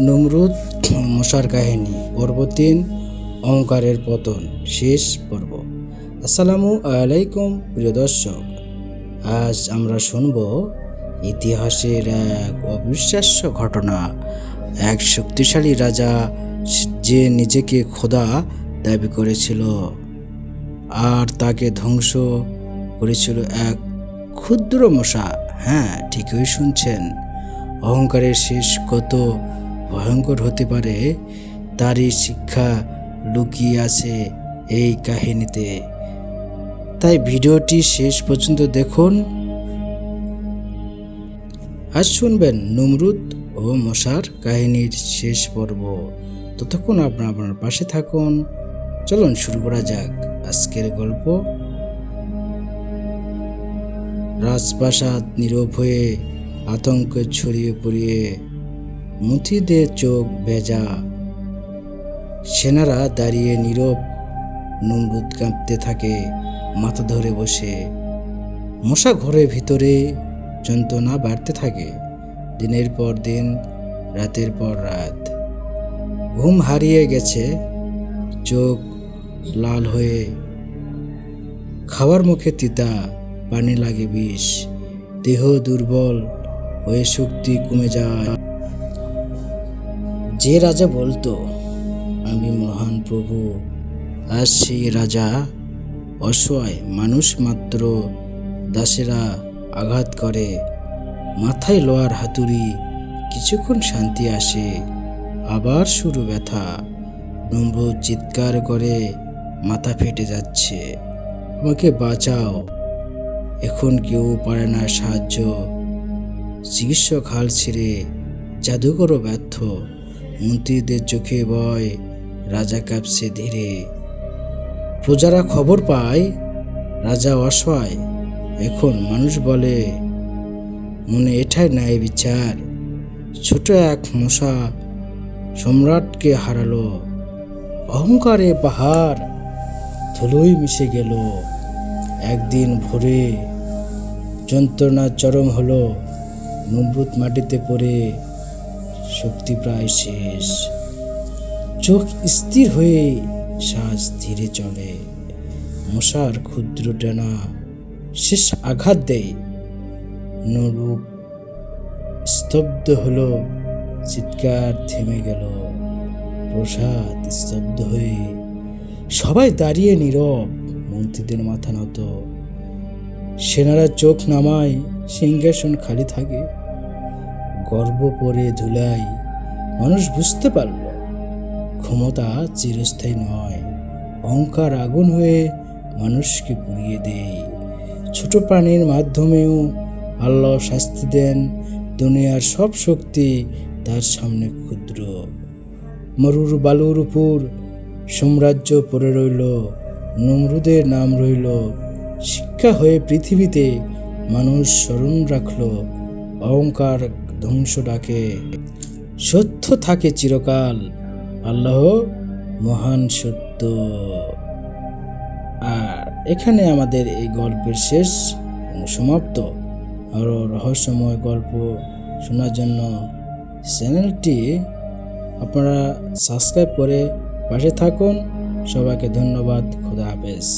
নমরুদ মশার কাহিনী পর্ব ৩ অহংকারের পতন শেষ পর্ব। আসসালামু আলাইকুম প্রিয় দর্শক, আজ আমরা শুনব ইতিহাসের এক অবিশ্বাস্য ঘটনা। এক শক্তিশালী রাজা যে নিজেকে খোদা দাবি করেছিল আর তাকে ধ্বংস করেছিল এক ক্ষুদ্র মশা। হ্যাঁ, ঠিকই শুনছেন, অহংকারের শেষ কত ভয়ঙ্কর হতে পারে তারই শিক্ষা লুকিয়ে আছে এই কাহিনীতে। তাই ভিডিওটি শেষ পর্যন্ত দেখুন। আজ শুনবেন নমরুদ ও মশার কাহিনীর শেষ পর্ব। ততক্ষণ আপনার পাশে থাকুন। চলুন শুরু করা যাক আজকের গল্প। রাজপ্রাসাদ নীরব হয়ে আতঙ্কে ছড়িয়ে পড়িয়ে, মন্ত্রীদের চোখ ভেজা, সেনারা দাঁড়িয়ে নীরব। নমরুদ কাঁপতে থাকে মাথা ধরে বসে। মশা ঘরের ভিতরে যন্ত্রণা বাড়তে থাকে। দিনের পর দিন, রাতের পর রাত, ঘুম হারিয়ে গেছে, চোখ লাল হয়ে, খাওয়ার মুখে তিতা, পানি লাগে বিষ, দেহ দুর্বল হয়ে শক্তি কমে যায়। যে রাজা বলতো আমি মহান প্রভু, আজ সেই রাজা অসহায় মানুষ মাত্র। দাসেরা আঘাত করে, মাথায় লোহার হাতুড়ি, কিছুক্ষণ শান্তি আসে, আবার শুরু ব্যথা। নমরুদ চিৎকার করে, মাথা ফেটে যাচ্ছে, আমাকে বাঁচাও। এখন কেউ পারে না সাহায্য। চিকিৎসক হাল ছেড়ে, জাদুঘরও ব্যর্থ। মন্ত্রীদের চোখে ভয়, রাজা কাঁপছে ধীরে। প্রজারা খবর পায় রাজা অসহায়। এখন মানুষ বলে মনে এটাই ন্যায় বিচার। ছোট এক মশা সম্রাটকে হারালো। অহংকারে পাহাড় ধুলোয় মিশে গেল। একদিন ভোরে যন্ত্রণা চরম হলো। নমরুদ মাটিতে পড়ে, শক্তি প্রায় শেষ, চোখ স্থির হয়ে, শ্বাস ধীরে চলে। মশার ক্ষুদ্র ডানা শেষ আঘাত দেয়। নমরুদ স্তব্ধ হলো, চিৎকার থেমে গেল। প্রসাদ স্তব্ধ হয়ে, সবাই দাঁড়িয়ে নীরব। মন্ত্রীদের মাথা নত, সেনারা চোখ নামায়, সিংহাসন খালি থাকে। গর্ব পরে ধুলাই, মানুষ বুঝতে পারল ক্ষমতা চিরস্থায়ী নয়। অহংকার আগুন হয়ে মানুষকে পুড়িয়ে দেয়। ছোট প্রাণীর মাধ্যমেও আল্লাহ শাস্তি দেন। দুনিয়ার সব শক্তি তার সামনে ক্ষুদ্র। মরুর বালুর উপর সাম্রাজ্য পড়ে রইল। নমরুদের নাম রইল শিক্ষা হয়ে পৃথিবীতে। মানুষ স্মরণ রাখল অহংকার ধ্বংস ডাকে, সত্য থাকে চিরকাল। আল্লাহ মহান সত্য। আর এখানে আমাদের এই গল্পের শেষ সমাপ্ত। আরও রহস্যময় গল্প শোনার জন্য চ্যানেলটি আপনারা সাবস্ক্রাইব করে পাশে থাকুন। সবাইকে ধন্যবাদ। খোদা হাফেজ।